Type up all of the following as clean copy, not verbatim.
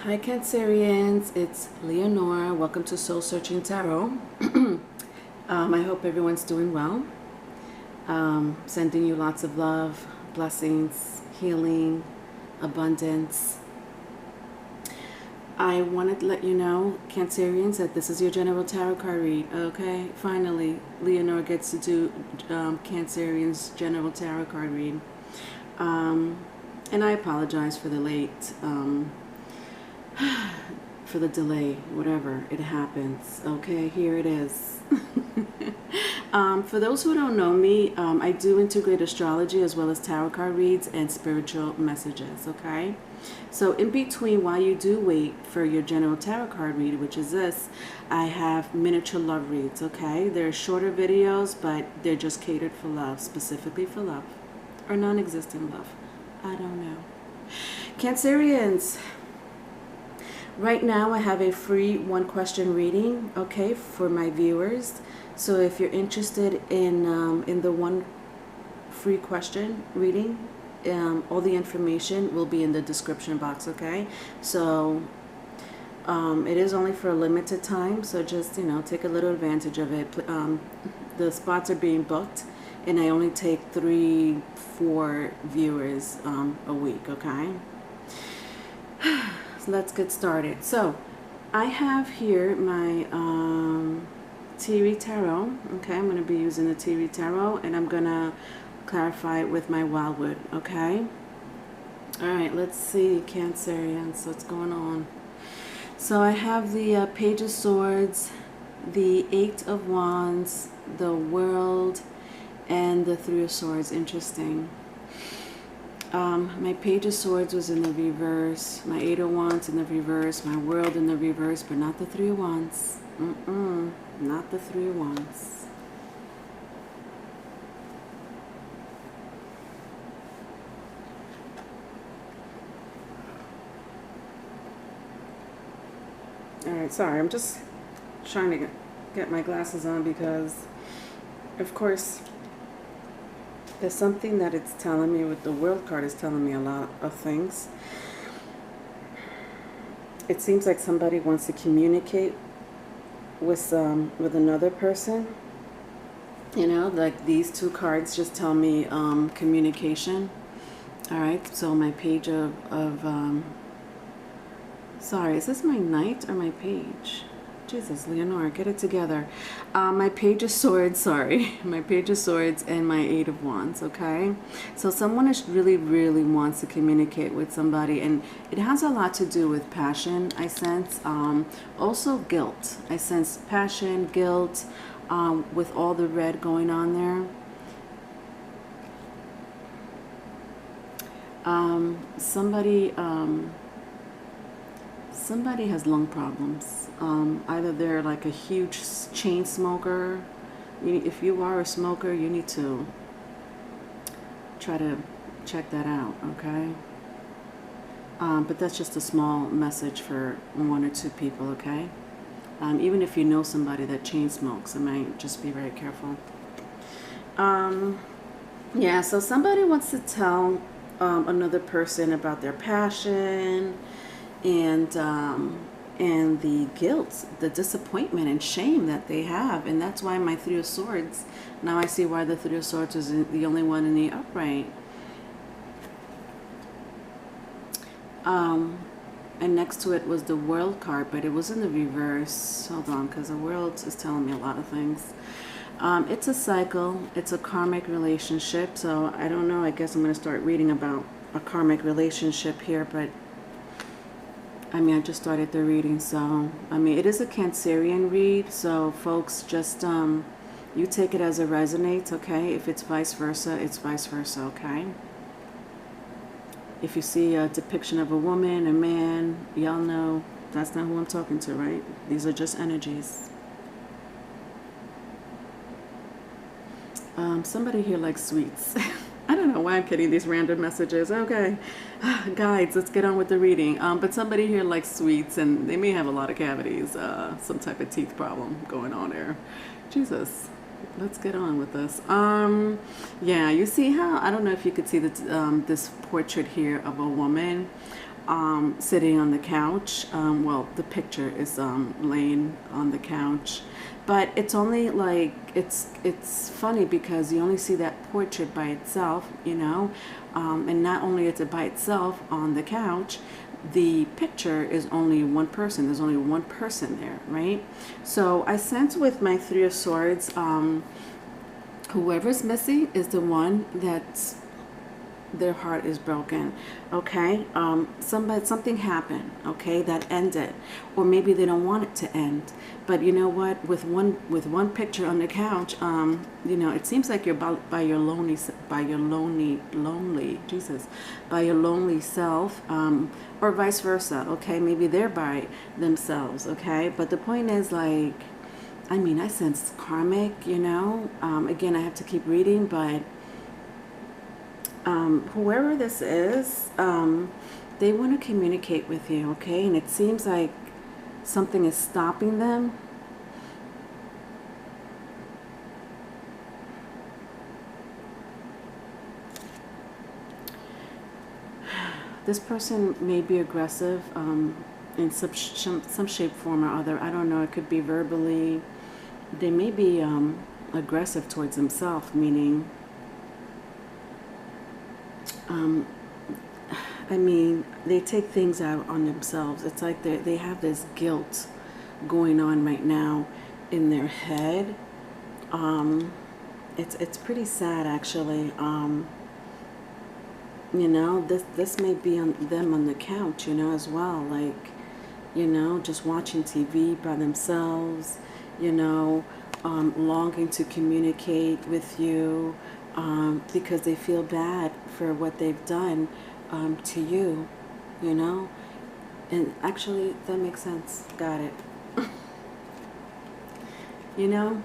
Hi Cancerians, it's Leonora. Welcome to Soul Searching Tarot. I hope everyone's doing well. Sending you lots of love, blessings, healing, abundance. I wanted to let you know, Cancerians, that this is your general tarot card read. Okay, finally, Leonora gets to do Cancerians' general tarot card read. And I apologize for the late, for the delay, whatever, it happens. Okay, here it is. For those who don't know me, I do integrate astrology as well as tarot card reads and spiritual messages, okay? So in between, while you do wait for your general tarot card read, which is this, I have miniature love reads, okay? They're shorter videos, but they're just catered for love, specifically for love, or non-existent love. I don't know. Cancerians, right now I have a free one question reading, okay, for my viewers. So if you're interested in the one free question reading, all the information will be in the description box, okay? So it is only for a limited time, so just, you know, take a little advantage of it. The spots are being booked, and I only take 3-4 viewers a week, okay? So let's get started. So I have here my Tarot, okay? I'm going to be using the Tarot, and I'm going to clarify it with my Wildwood, okay? All right, let's see, Cancerians, what's going on? So I have the Page of Swords, the Eight of Wands, the World, and the Three of Swords. Interesting. My Page of Swords was in the reverse, my Eight of Wands in the reverse, my World in the reverse, but not the Three of Wands. Not the Three of Wands. Alright, sorry, I'm just trying to get my glasses on because, of course, there's something that it's telling me with the World card. Is telling me a lot of things. It seems like somebody wants to communicate with another person. You know, like these two cards just tell me communication. All right, so my Page of sorry, is this my Knight or my Page? Jesus, Leonora, get it together. My Page of Swords, sorry. My Page of Swords and my Eight of Wands, okay? So someone is really wants to communicate with somebody, and it has a lot to do with passion, I sense. Also guilt. I sense passion, guilt, with all the red going on there. Somebody has lung problems. Either they're like a huge chain smoker. If you are a smoker, you need to try to check that out, okay? But that's just a small message for 1 or 2 people, okay? Even if you know somebody that chain smokes, it might just be very careful. Yeah, so somebody wants to tell another person about their passion, and the guilt, the disappointment and shame that they have. And that's why my Three of Swords, now I see why the Three of Swords is the only one in the upright. And next to it was the World card, but it was in the reverse. Hold on, because the World is telling me a lot of things. It's a cycle, it's a karmic relationship, so I don't know, I guess I'm going to start reading about a karmic relationship here, but I mean, I just started the reading, so, I mean, it is a Cancerian read, so folks, just, you take it as it resonates, okay? If it's vice versa, it's vice versa, okay? If you see a depiction of a woman, a man, y'all know that's not who I'm talking to, right? These are just energies. Somebody here likes sweets. I don't know why I'm getting these random messages. Okay, guides, let's get on with the reading. But somebody here likes sweets, and they may have a lot of cavities, some type of teeth problem going on there. Jesus, let's get on with this. Yeah, you see how, I don't know if you could see this portrait here of a woman. sitting on the couch. Well, the picture is laying on the couch, but it's only like, it's funny because you only see that portrait by itself, you know, and not only is it by itself on the couch, the picture is only one person. There's only one person there, right? So I sense with my Three of Swords, whoever's missing is the one that's, their heart is broken. Okay, something happened, okay, that ended, or maybe they don't want it to end. But you know what, with one picture on the couch, you know, it seems like you're by your lonely self, or vice versa. Okay, maybe they're by themselves. Okay, but the point is, like, I mean, I sense karmic, you know. Again, I have to keep reading, but whoever this is, they want to communicate with you, okay? And it seems like something is stopping them. This person may be aggressive in some shape, form, or other. I don't know. It could be verbally. They may be aggressive towards themselves, meaning, I mean, they take things out on themselves. It's like they have this guilt going on right now in their head. It's pretty sad, actually. You know, this may be on them on the couch, you know, as well. Like, you know, just watching TV by themselves, you know, longing to communicate with you, because they feel bad for what they've done to you, you know. And actually, that makes sense. Got it. You know,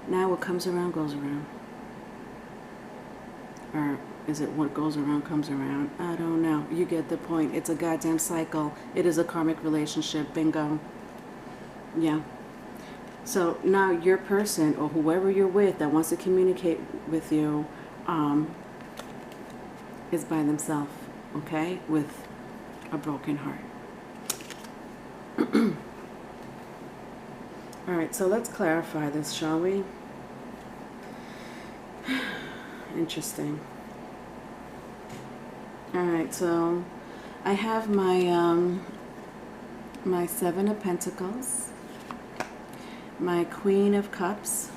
now what comes around goes around. Or is it what goes around comes around? I don't know. You get the point. It's a goddamn cycle. It is a karmic relationship. Bingo. Yeah. So now your person, or whoever you're with that wants to communicate with you, is by themselves, okay, with a broken heart. All right, so let's clarify this, shall we? Interesting. All right, so I have my my Seven of Pentacles, my Queen of Cups,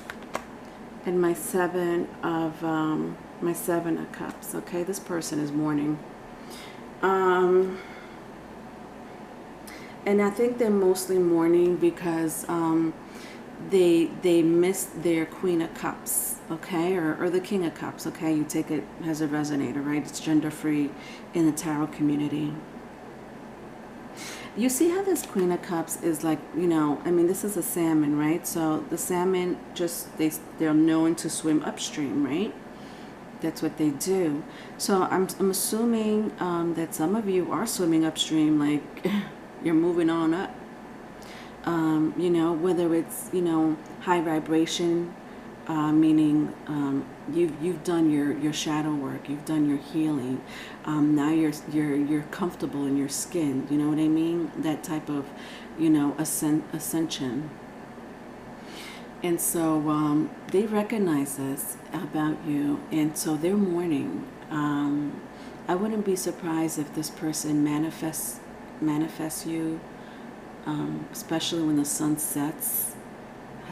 and my Seven of Cups. Okay, this person is mourning, and I think they're mostly mourning because they missed their Queen of Cups, okay, or the King of Cups. Okay, you take it as a resonator, right? It's gender free in the tarot community. You see how this Queen of Cups is like, you know, I mean, this is a salmon, right? So the salmon just, they're known to swim upstream, right? That's what they do. So I'm assuming that some of you are swimming upstream, like you're moving on up. You know, whether it's, you know, high vibration, meaning you've done your shadow work, you've done your healing. Now you're comfortable in your skin. You know what I mean? That type of, you know, ascension. And so they recognize this about you, and so they're mourning. I wouldn't be surprised if this person manifests you, especially when the sun sets,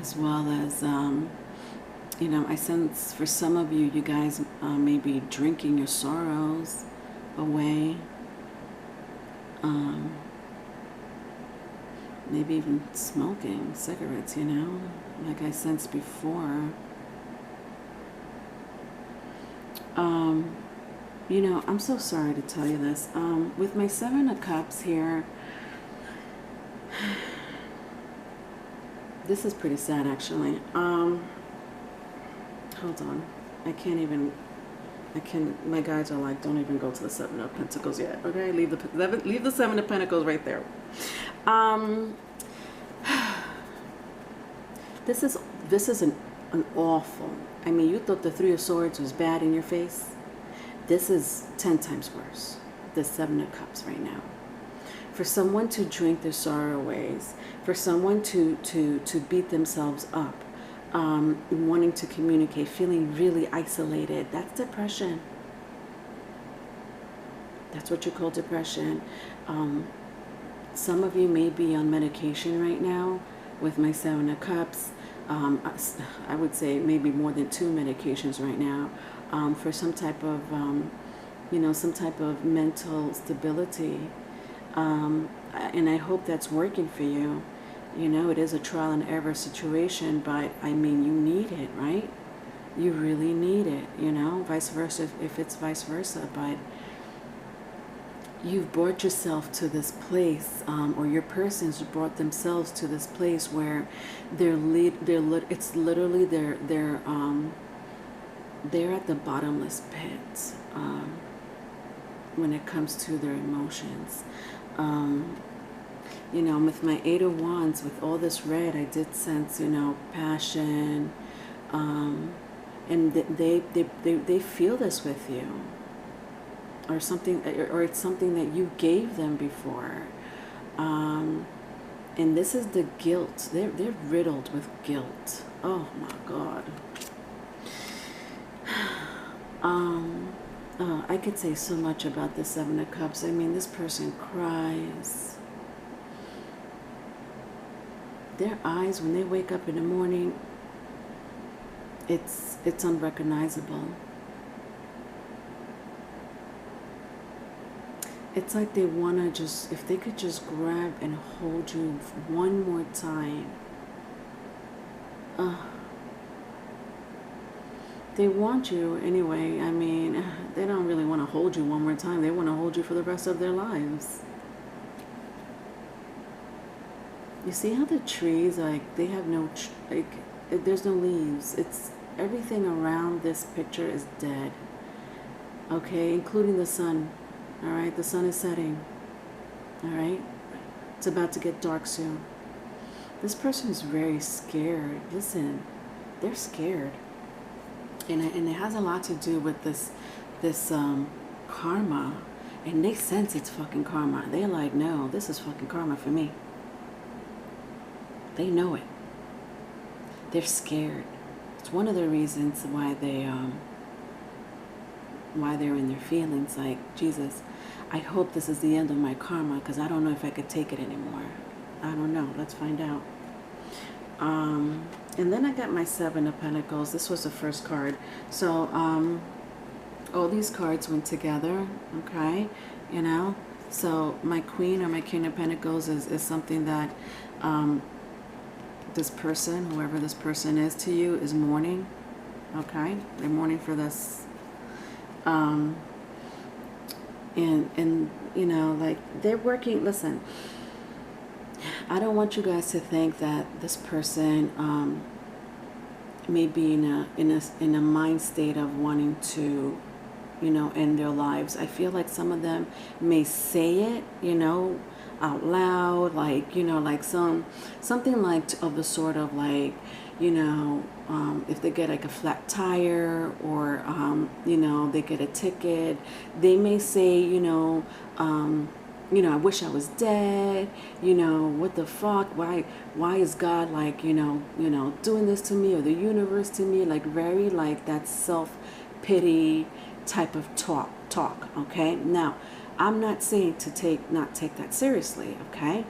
as well as, you know, I sense for some of you, you guys may be drinking your sorrows away. Maybe even smoking cigarettes, you know, like I sensed before. You know, I'm so sorry to tell you this. With my Seven of Cups here, this is pretty sad, actually. Hold on. My guides are like, don't even go to the Seven of Pentacles yet, okay? Leave the Seven of Pentacles right there. This is an awful, I mean, you thought the Three of Swords was bad in your face. This is 10 times worse. the Seven of Cups right now. For someone to drink their sorrow ways, for someone to beat themselves up, wanting to communicate, feeling really isolated, that's depression. That's what you call depression. Some of you may be on medication right now with my Seven of Cups. I would say maybe more than 2 medications right now for some type of, some type of mental stability. And I hope that's working for you. You know, it is a trial and error situation, but I mean, you need it, right? You really need it, you know, vice versa if it's vice versa. But you've brought yourself to this place, or your persons brought themselves to this place where it's literally they're at the bottomless pit when it comes to their emotions. You know, with my 8 of Wands, with all this red, I did sense, you know, passion, and they feel this with you, or something, or it's something that you gave them before, and this is the guilt. They're riddled with guilt. Oh my God. I could say so much about the Seven of Cups. I mean, this person cries. Their eyes, when they wake up in the morning, it's unrecognizable. It's like they want to just, if they could just grab and hold you one more time. They want you anyway. I mean, they don't really want to hold you one more time. They want to hold you for the rest of their lives. You see how the trees, like, they have no, there's no leaves. It's, everything around this picture is dead. Okay, including the sun. All right, the sun is setting. All right, it's about to get dark soon. This person is very scared. Listen, they're scared. And it has a lot to do with this karma. And they sense it's fucking karma. They're like, no, this is fucking karma for me. They know it. They're scared. It's one of the reasons why they're in their feelings like, Jesus, I hope this is the end of my karma, because I don't know if I could take it anymore. I don't know. Let's find out. And then I got my Seven of Pentacles. This was the first card. So all these cards went together, okay? You know? So my Queen or my King of Pentacles is something that this person, whoever this person is to you, is mourning, okay? They're mourning for this. And you know, like, they're working. Listen, I don't want you guys to think that this person may be in a mind state of wanting to, you know, end their lives. I feel like some of them may say it, you know, out loud, like, you know, like something like of the sort of like, you know, if they get like a flat tire, or you know, they get a ticket, they may say, you know, I wish I was dead, you know, what the fuck, why is God, like, you know, doing this to me, or the universe to me, like very like that self-pity type of talk, okay? Now, I'm not saying to not take that seriously, okay?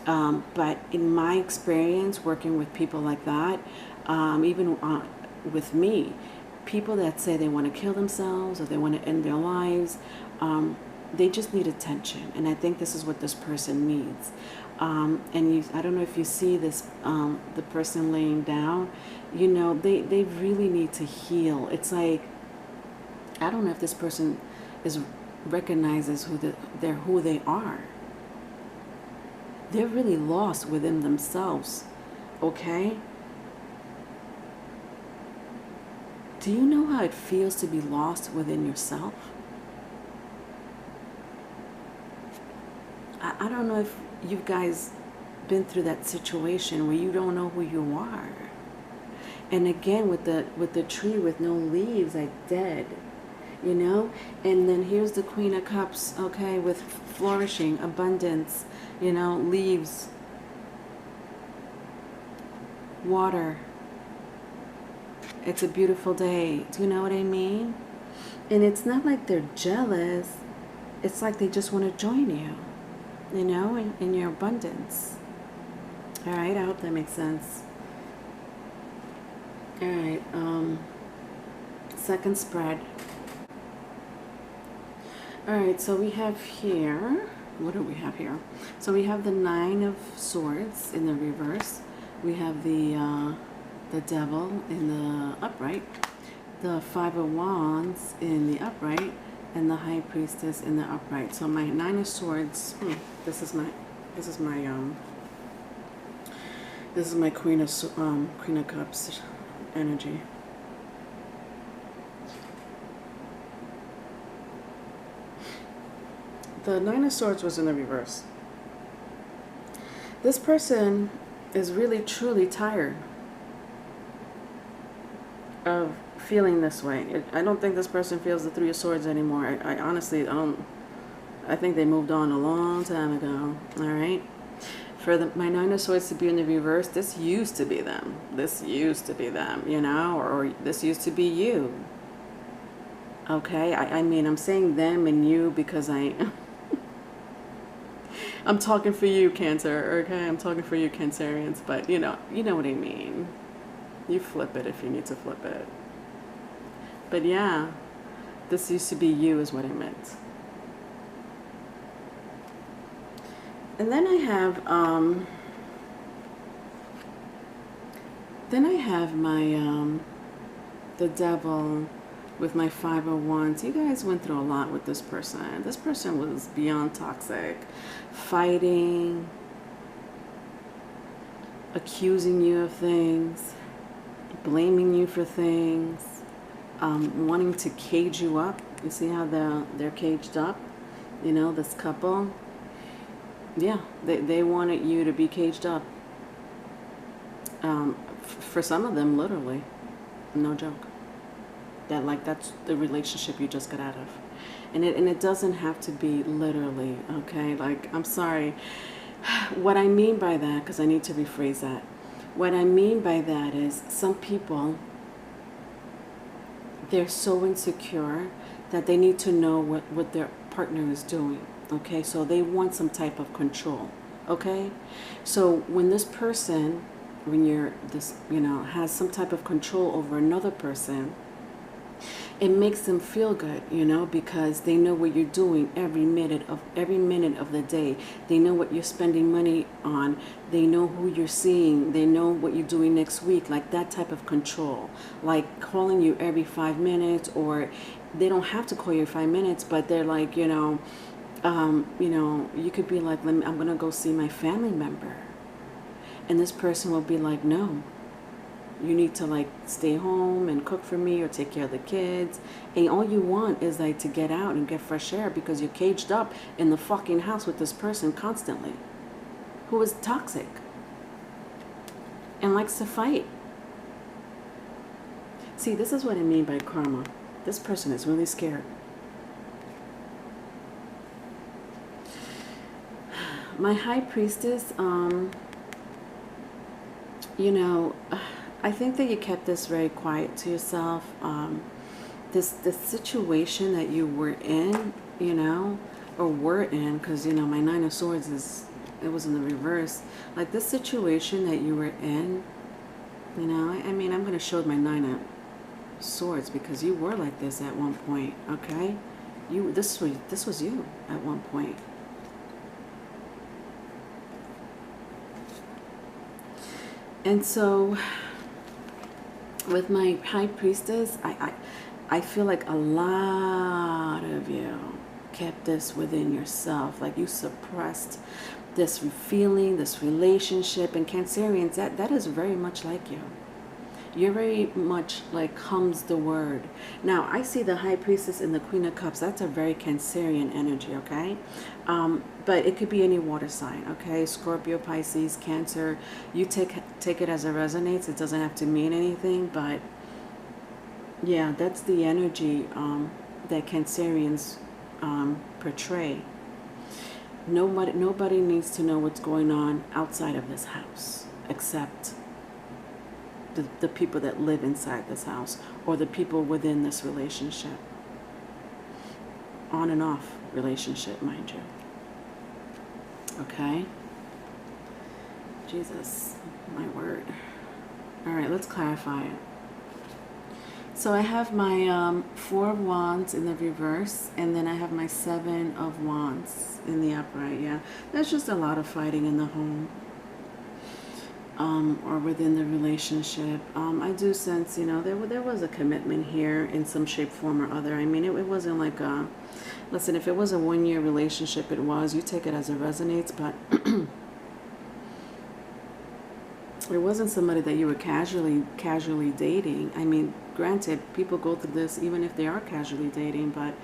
But in my experience working with people like that, even with me, people that say they want to kill themselves or they want to end their lives, they just need attention. And I think this is what this person needs. And I don't know if you see this, the person laying down, you know, they really need to heal. It's like, I don't know if this person recognizes who they are. They're really lost within themselves, okay? Do you know how it feels to be lost within yourself? I don't know if you guys been through that situation where you don't know who you are. And again, with the tree with no leaves, like dead, you know. And then here's the Queen of Cups, okay, with flourishing, abundance, you know, leaves, water. It's a beautiful day. Do you know what I mean? And it's not like they're jealous. It's like they just want to join you know, in your abundance. All right, I hope that makes sense. All right, second spread. All right, so we have here, what do we have here? So we have the Nine of Swords in the reverse. We have the Devil in the upright, the Five of Wands in the upright, and the High Priestess in the upright. So my Nine of Swords, this is my Queen of Cups energy. The Nine of Swords was in the reverse. This person is really truly tired of feeling this way. I don't think this person feels the Three of Swords anymore. I honestly don't. I think they moved on a long time ago. All right. For my Nine of Swords to be in the reverse, this used to be them. This used to be them, you know, or this used to be you. Okay. I mean, I'm saying them and you because I'm talking for you, Cancer, okay? I'm talking for you, Cancerians, but you know what I mean. You flip it if you need to flip it. But yeah, this used to be you is what I meant. And then I have my the Devil with my Five of Wands. You guys went through a lot with this person. This person was beyond toxic, fighting, accusing you of things, blaming you for things, wanting to cage you up. You see how they're caged up? You know, this couple. Yeah, they wanted you to be caged up. For some of them, literally. No joke. That's the relationship you just got out of. And it doesn't have to be literally, okay? Like, I'm sorry. What I mean by that, because I need to rephrase that. What I mean by that is some people, they're so insecure that they need to know what their partner is doing, okay? So they want some type of control, okay? So when this person, has some type of control over another person, it makes them feel good, because they know what you're doing every minute of the day. They know what you're spending money on. They know who you're seeing. They know what you're doing next week, like that type of control. Like calling you every 5 minutes, or they don't have to call you 5 minutes, but they're like, you could be like, I'm going to go see my family member. And this person will be like, no. You need to stay home and cook for me or take care of the kids. And all you want is to get out and get fresh air because you're caged up in the fucking house with this person constantly who is toxic and likes to fight. See, this is what I mean by karma. This person is really scared. My High Priestess, I think that you kept this very quiet to yourself. This situation that you were in, or were in, because, my Nine of Swords it was in the reverse. Like this situation that you were in, I'm going to show my Nine of Swords because you were like this at one point, okay? This was you at one point. And so with my High Priestess, I feel like a lot of you kept this within yourself. Like you suppressed this feeling, this relationship. And Cancerians, that is very much like you. You're very much like hums the word. Now, I see the High Priestess and the Queen of Cups. That's a very Cancerian energy, okay? But it could be any water sign, okay? Scorpio, Pisces, Cancer. You take it as it resonates. It doesn't have to mean anything, but yeah, that's the energy that Cancerians portray. Nobody needs to know what's going on outside of this house except the people that live inside this house, or the people within this relationship. On and off relationship, mind you. Okay? Jesus, my word. All right, let's clarify it. So I have my Four of Wands in the reverse, and then I have my Seven of Wands in the upright. Yeah, there's just a lot of fighting in the home, or within the relationship. I do sense, you know, there was a commitment here in some shape, form, or other. I mean, it wasn't like a, listen, if it was a one-year relationship, it was. You take it as it resonates, but it wasn't somebody that you were casually dating. I mean, granted, people go through this even if they are casually dating, but,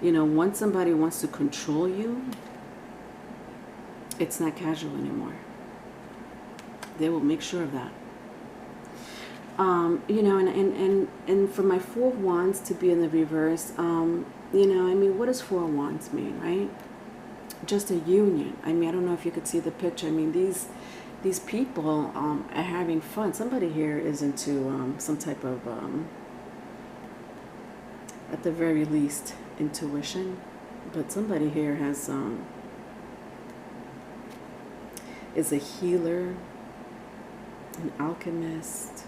you know, once somebody wants to control you, it's not casual anymore. They will make sure of that. You know, and for my Four of Wands to be in the reverse, you know, I mean, what does Four of Wands mean, right? Just a union. I mean, I don't know if you could see the picture. I mean, these people are having fun. Somebody here is into some type of, at the very least, intuition. But somebody here has is a healer, an alchemist.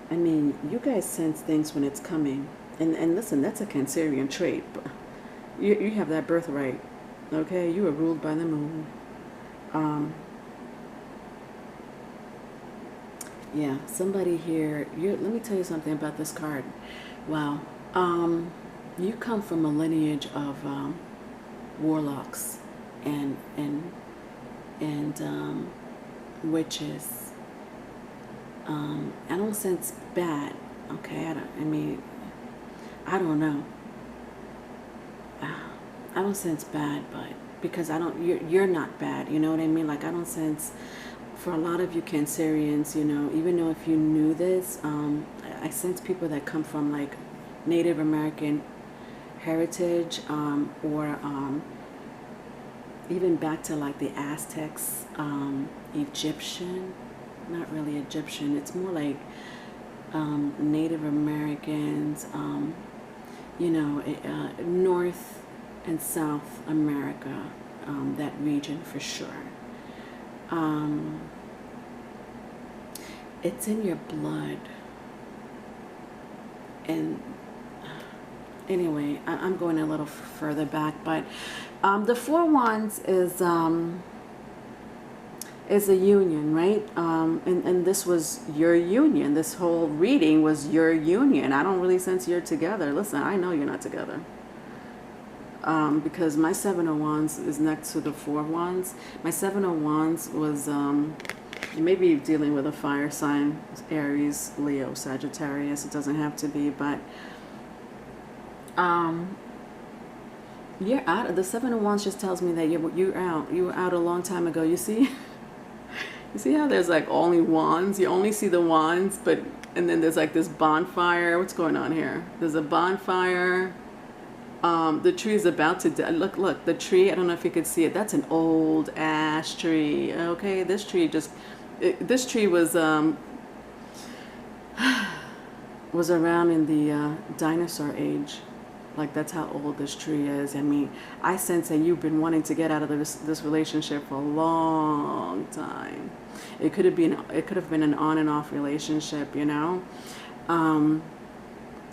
I mean, you guys sense things when it's coming. And listen, that's a Cancerian trait. You have that birthright. Okay, you are ruled by the moon. Yeah, somebody here. Let me tell you something about this card. Wow. You come from a lineage of warlocks and witches. I don't sense bad. Okay, I mean, I don't know. I don't sense bad, but because you're not bad, you know what I mean? Like, I don't sense, for a lot of you Cancerians, you know, even though if you knew this, I sense people that come from like Native American heritage, or even back to like the Aztecs, Egyptian, not really Egyptian, it's more like Native Americans, you know, North and South America, that region for sure. It's in your blood. And anyway, I'm going a little further back, but the Four of Wands is a union, right? And this was your union. This whole reading was your union. I don't really sense you're together. Listen, I know you're not together. Because my Seven of Wands is next to the Four of Wands. My Seven of Wands was, you may be dealing with a fire sign, Aries, Leo, Sagittarius. It doesn't have to be, but you're out. The Seven of Wands just tells me that you're out. You were out a long time ago. You see? You see how there's like only wands? You only see the wands, but, and then there's like this bonfire. What's going on here? There's a bonfire. The tree is about to die. Look, the tree, I don't know if you could see it. That's an old ash tree. Okay, this tree was was around in the dinosaur age. Like, that's how old this tree is. I mean, I sense that you've been wanting to get out of this relationship for a long time. It could have been an on and off relationship, you know.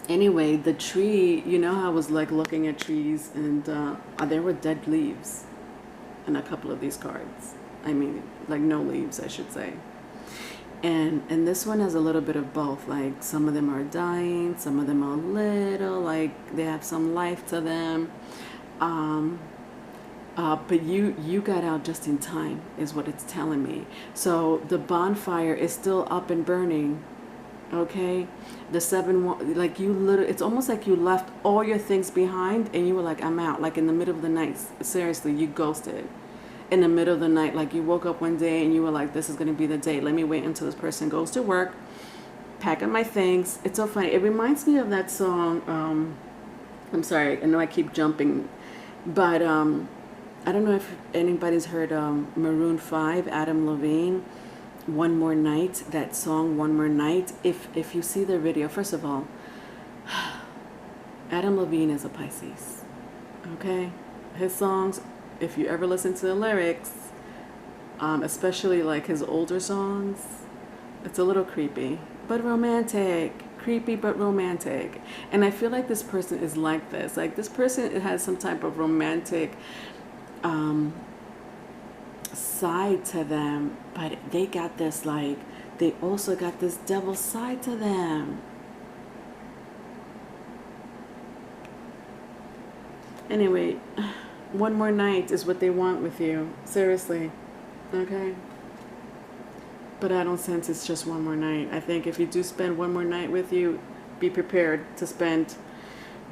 Anyway, the tree, you know how I was like looking at trees, and there were dead leaves in a couple of these cards. I mean, like no leaves, I should say. And this one has a little bit of both. Like, some of them are dying, some of them are little, like they have some life to them. But you got out just in time, is what it's telling me. So the bonfire is still up and burning. Okay, the seven, like you literally, it's almost like you left all your things behind and you were like, I'm out. Like in the middle of the night, seriously, you ghosted. In the middle of the night, like you woke up one day and you were like, this is going to be the day. Let me wait until this person goes to work, packing my things. It's so funny. It reminds me of that song. I'm sorry, I know I keep jumping, but I don't know if anybody's heard Maroon 5, Adam Levine, One More Night, that song One More Night. If you see the video, first of all, Adam Levine is a Pisces, okay? His songs, if you ever listen to the lyrics, especially like his older songs, it's a little creepy, but romantic. Creepy but romantic. And I feel like this person is like this. Like this person has some type of romantic side to them, but they got this, like, they also got this devil side to them. Anyway, one more night is what they want with you. Seriously. Okay? But I don't sense it's just one more night. I think if you do spend one more night with you, be prepared to spend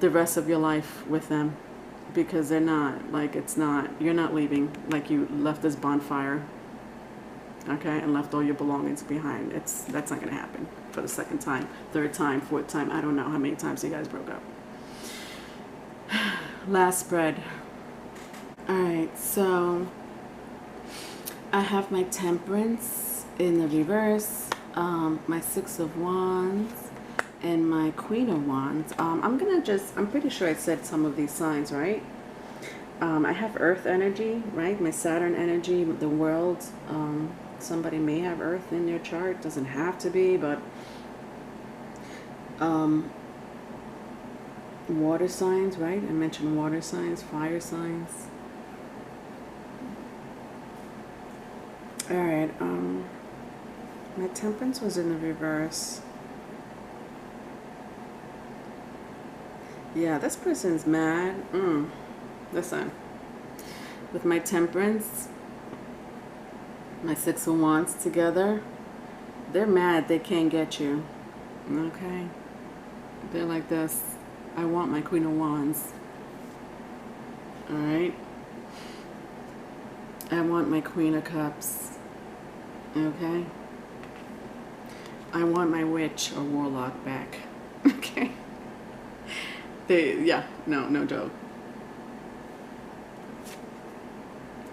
the rest of your life with them. Because they're not, like, it's not, you're not leaving like you left this bonfire, okay, and left all your belongings behind. That's not going to happen for the second time, third time, fourth time. I don't know how many times you guys broke up. Last spread. Alright, so I have my Temperance in the reverse, my Six of Wands, and my Queen of Wands. I'm pretty sure I said some of these signs, right? I have Earth energy, right? My Saturn energy, the world. Somebody may have Earth in their chart. Doesn't have to be, but water signs, right? I mentioned water signs, fire signs. All right. My Temperance was in the reverse. Yeah, this person's mad. Listen, with my Temperance, my Six of Wands together, they're mad they can't get you. Okay? They're like this. I want my Queen of Wands. Alright? I want my Queen of Cups. Okay? I want my Witch or Warlock back. Okay? Yeah, no joke.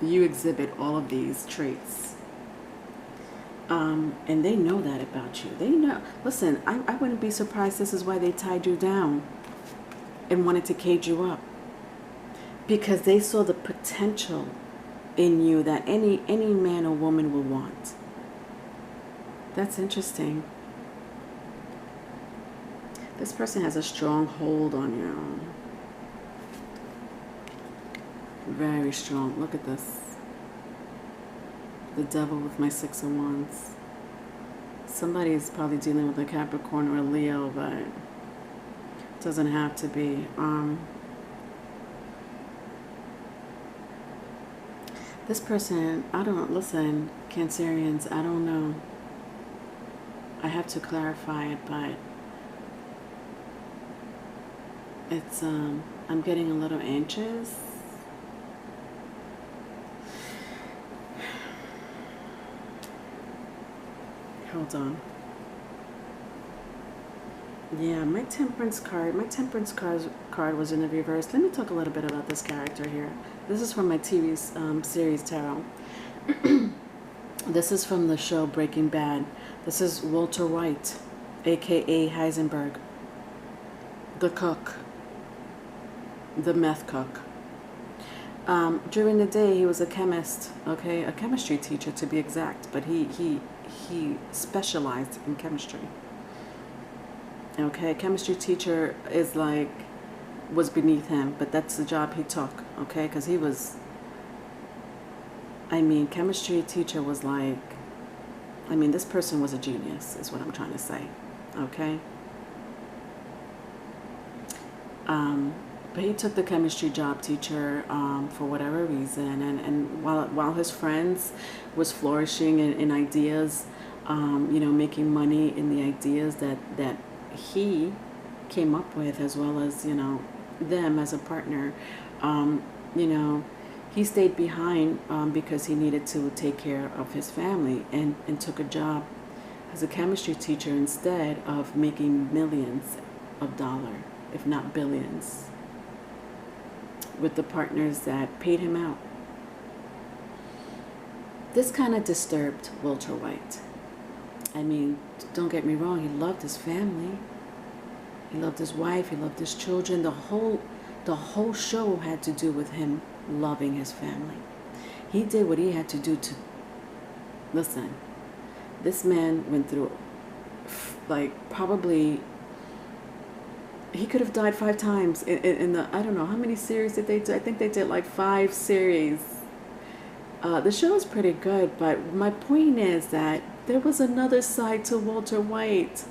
You exhibit all of these traits. And they know that about you. They know. Listen, I wouldn't be surprised this is why they tied you down and wanted to cage you up. Because they saw the potential in you that any man or woman will want. That's interesting. This person has a strong hold on you. Very strong. Look at this. The Devil with my Six of Wands. Somebody is probably dealing with a Capricorn or a Leo, but it doesn't have to be. This person, listen, Cancerians, I don't know. I have to clarify it, but it's, I'm getting a little anxious. Hold on. Yeah, my Temperance card was in the reverse. Let me talk a little bit about this character here. This is from my TV series Tarot. This is from the show Breaking Bad. This is Walter White, aka Heisenberg, the cook, the meth cook. During the day, he was a chemist, okay, a chemistry teacher to be exact, but he specialized in chemistry. Okay, chemistry teacher was beneath him, but that's the job he took, okay, because he was, chemistry teacher was this person was a genius, is what I'm trying to say, okay? But he took the chemistry job teacher for whatever reason, and while his friends was flourishing in ideas, making money in the ideas that he came up with, as well as them as a partner, he stayed behind because he needed to take care of his family and took a job as a chemistry teacher instead of making millions of dollars, if not billions, with the partners that paid him out. This kind of disturbed Walter White. I mean, don't get me wrong, he loved his family. He loved his wife, he loved his children. The whole show had to do with him loving his family. He did what he had to do to... Listen, this man went through, like, probably... He could have died 5 times in the... I don't know, how many series did they do? I think they did like 5 series. The show is pretty good, but my point is that there was another side to Walter White.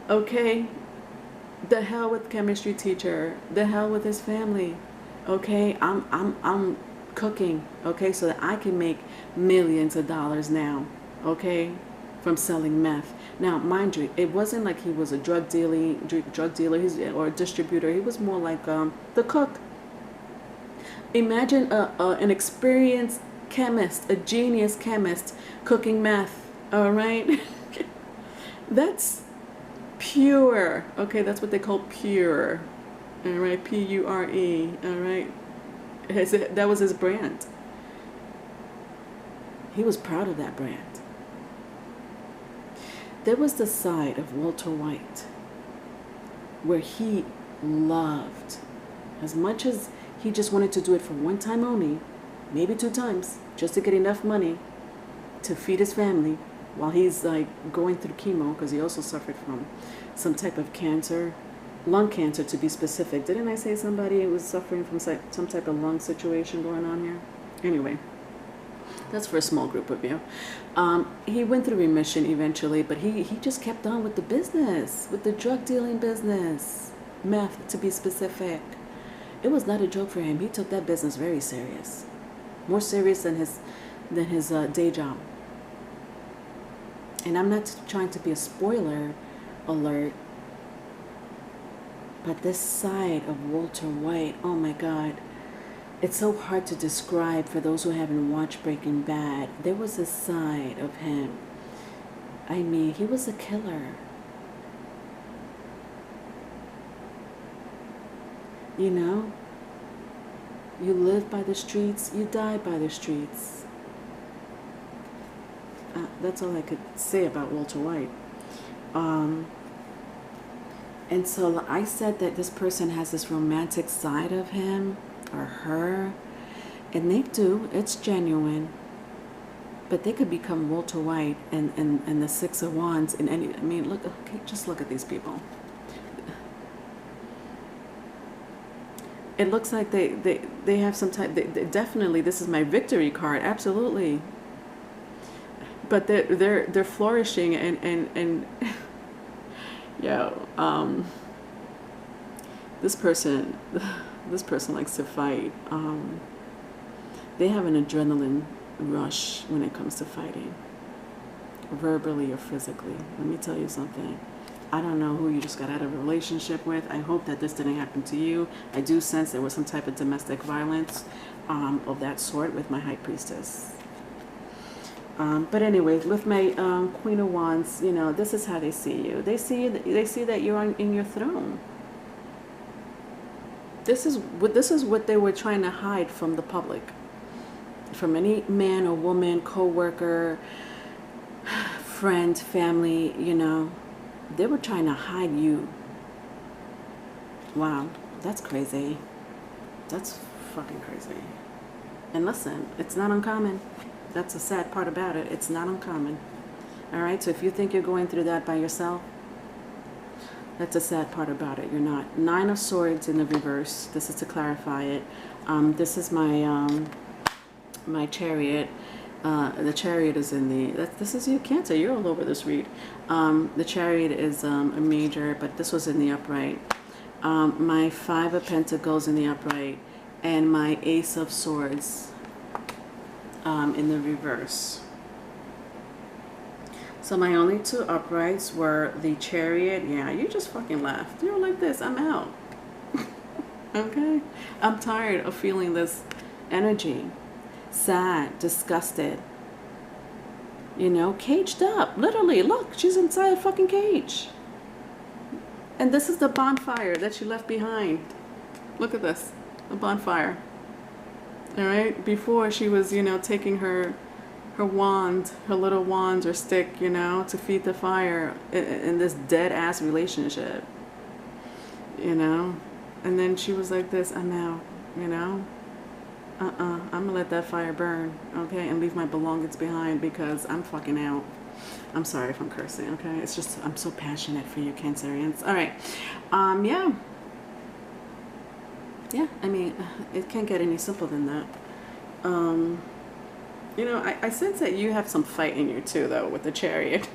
Okay? The hell with chemistry teacher. The hell with his family. Okay? I'm cooking, okay, so that I can make millions of dollars now, okay, from selling meth. Now, mind you, it wasn't like he was a drug dealer or a distributor. He was more like the cook. Imagine an experienced chemist, a genius chemist, cooking meth. All right, that's pure. Okay, that's what they call pure. All right, Pure. All right. That was his brand. He was proud of that brand. There was the side of Walter White where he loved, as much as he just wanted to do it for one time only, maybe 2 times, just to get enough money to feed his family while he's like going through chemo, because he also suffered from some type of cancer. Lung cancer, to be specific. Didn't I say somebody was suffering from some type of lung situation going on here? Anyway, that's for a small group of you. He went through remission eventually, but he just kept on with the business, with the drug dealing business. Meth, to be specific. It was not a joke for him. He took that business very serious. More serious than his day job. And I'm not trying to be a spoiler alert, but this side of Walter White, oh my God, it's so hard to describe for those who haven't watched Breaking Bad. There was a side of him. I mean, he was a killer. You know? You live by the streets, you die by the streets. That's all I could say about Walter White. And so I said that this person has this romantic side of him or her, and they do. It's genuine. But they could become Walter White and the 6 of Wands in any... I mean, look, okay, just look at these people. It looks like they have some type... They definitely, this is my victory card, absolutely. But they're flourishing and yeah, this person likes to fight. They have an adrenaline rush when it comes to fighting, verbally or physically. Let me tell you something. I don't know who you just got out of a relationship with. I hope that this didn't happen to you. I do sense there was some type of domestic violence of that sort with my High Priestess. But anyway, with my Queen of Wands, you know, this is how they see you. They see that you're in your throne. This is what they were trying to hide from the public, from any man or woman, co-worker, friend, family. You know, they were trying to hide you. Wow, that's crazy. That's fucking crazy. And listen, it's not uncommon. That's the sad part about it. It's not uncommon. All right, so if you think you're going through that by yourself, that's the sad part about it. You're not. 9 of Swords in the reverse. This is to clarify it. This is my my Chariot. The Chariot is in the... This is you, Cancer. You're all over this read. The Chariot is a major, but this was in the upright. My 5 of Pentacles in the upright, and my Ace of Swords in the reverse. So my only 2 uprights were the Chariot. Yeah, you just fucking laughed. You were like this. I'm out. Okay? I'm tired of feeling this energy. Sad, disgusted. You know, caged up. Literally, look, she's inside a fucking cage. And this is the bonfire that she left behind. Look at this, a bonfire. All right, before she was, you know, taking her wand, her little wand or stick, you know, to feed the fire in this dead ass relationship. You know, and then she was like this, I'm out, you know. I'm gonna let that fire burn, okay, and leave my belongings behind because I'm fucking out. I'm sorry if I'm cursing, okay? It's just, I'm so passionate for you Cancerians. All right. Yeah. Yeah, I mean, it can't get any simpler than that. You know, I sense that you have some fight in you too, though, with the Chariot.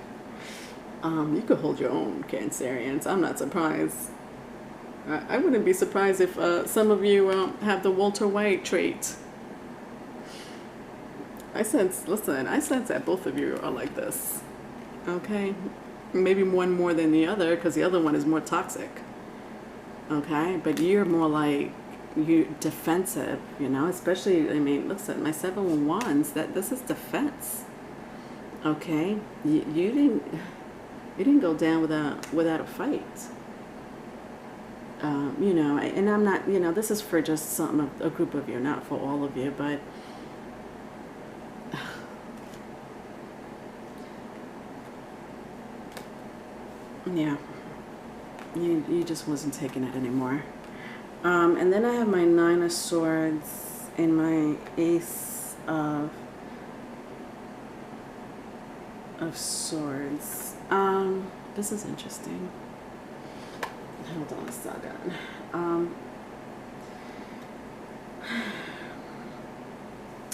You could hold your own, Cancerians. I'm not surprised. I wouldn't be surprised if some of you have the Walter White trait. I sense that both of you are like this. Okay? Maybe one more than the other, because the other one is more toxic. Okay? But you're more like, you defensive, you know? Especially, I mean, listen, my 7 of Wands, this is defense. Okay? You didn't go down without a fight. You know, and I'm not, you know, this is for just a group of you, not for all of you, but yeah, you just wasn't taking it anymore. And then I have my 9 of Swords and my Ace of Swords. This is interesting. Hold on a second.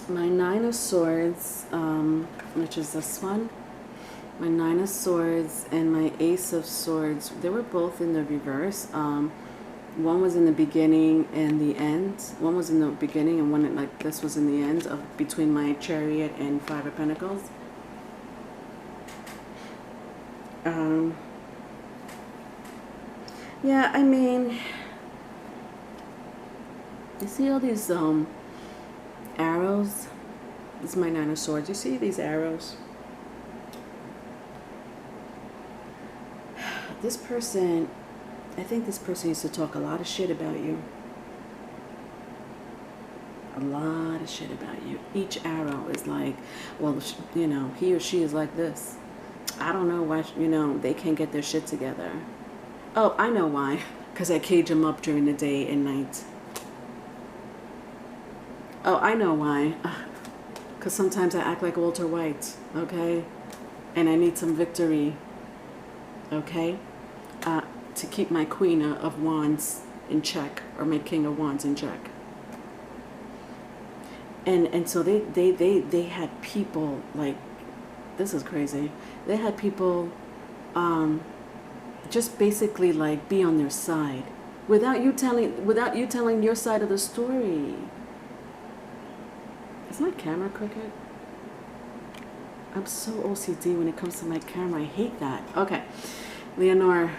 My 9 of Swords, which is this one, my 9 of Swords and my Ace of Swords, they were both in the reverse. One was in the beginning and the end. One was in the beginning and one, like this, was in the end of between my Chariot and 5 of Pentacles. Yeah, I mean, you see all these arrows? This is my 9 of Swords. You see these arrows? This person, I think this person used to talk a lot of shit about you. A lot of shit about you. Each arrow is like, well, you know, he or she is like this. I don't know why, you know, they can't get their shit together. Oh, I know why. Because I cage them up during the day and night. Oh, I know why. Because sometimes I act like Walter White, okay? And I need some victory, okay? To keep my Queen of Wands in check, or my King of Wands in check. And so they had people, like, this is crazy. They had people just basically like be on their side without you telling your side of the story. Is my camera crooked? I'm so OCD when it comes to my camera. I hate that. Okay, Leonore,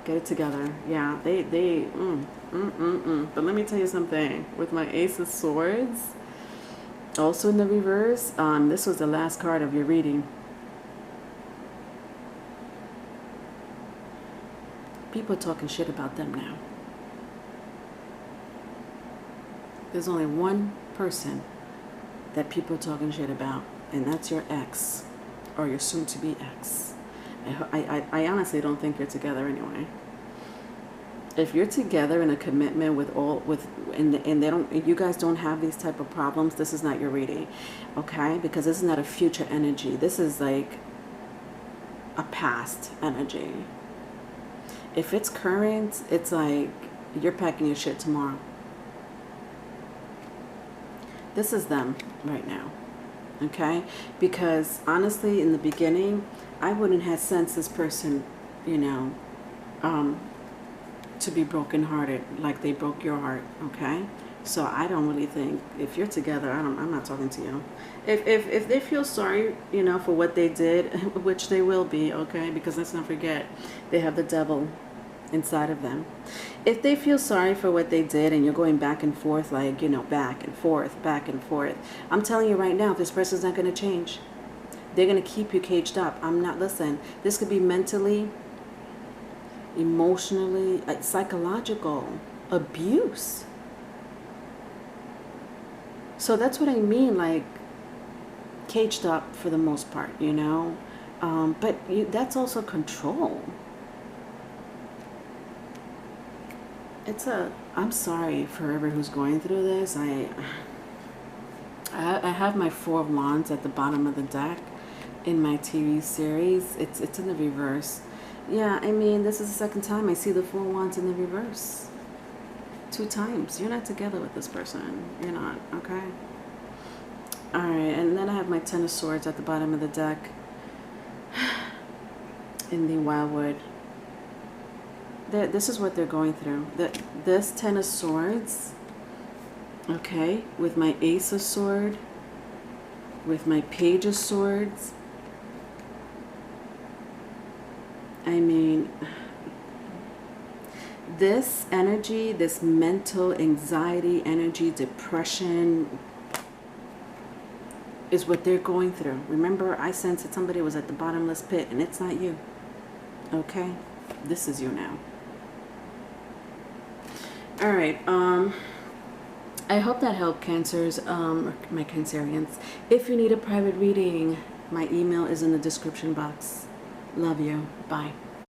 get it together. Yeah, But let me tell you something. With my Ace of Swords, also in the reverse, this was the last card of your reading. People are talking shit about them now. There's only one person that people are talking shit about, and that's your ex, or your soon-to-be ex. I honestly don't think you're together anyway. If you're together in a commitment and they don't, you guys don't have these type of problems, this is not your reading, okay? Because this is not a future energy. This is like a past energy. If it's current, it's like you're packing your shit tomorrow. This is them right now, okay? Because honestly, in the beginning, I wouldn't have sensed this person, you know, to be brokenhearted like they broke your heart, okay? So I don't really think, if you're together, I'm not talking to you. If they feel sorry, you know, for what they did, which they will be, okay? Because let's not forget, they have the devil inside of them. If they feel sorry for what they did and you're going back and forth, like, you know, back and forth, I'm telling you right now, this person's not going to change. They're going to keep you caged up. Listen, this could be mentally, emotionally, psychological abuse. So that's what I mean, like, caged up for the most part, you know. But that's also control. I'm sorry for whoever who's going through this. I have my Four of Wands at the bottom of the deck in my TV series. It's in the reverse. Yeah, I mean, this is the second time I see the Four of Wands in the reverse. 2 times. You're not together with this person. You're not, okay? Alright, and then I have my Ten of Swords at the bottom of the deck in the Wildwood. This is what they're going through. This Ten of Swords, okay, with my Ace of Sword, with my Page of Swords. I mean, this energy, this mental anxiety energy, depression, is what they're going through. Remember, I sensed that somebody was at the bottomless pit, and it's not you. Okay? This is you now. All right. I hope that helped, Cancers, my Cancerians. If you need a private reading, my email is in the description box. Love you. Bye.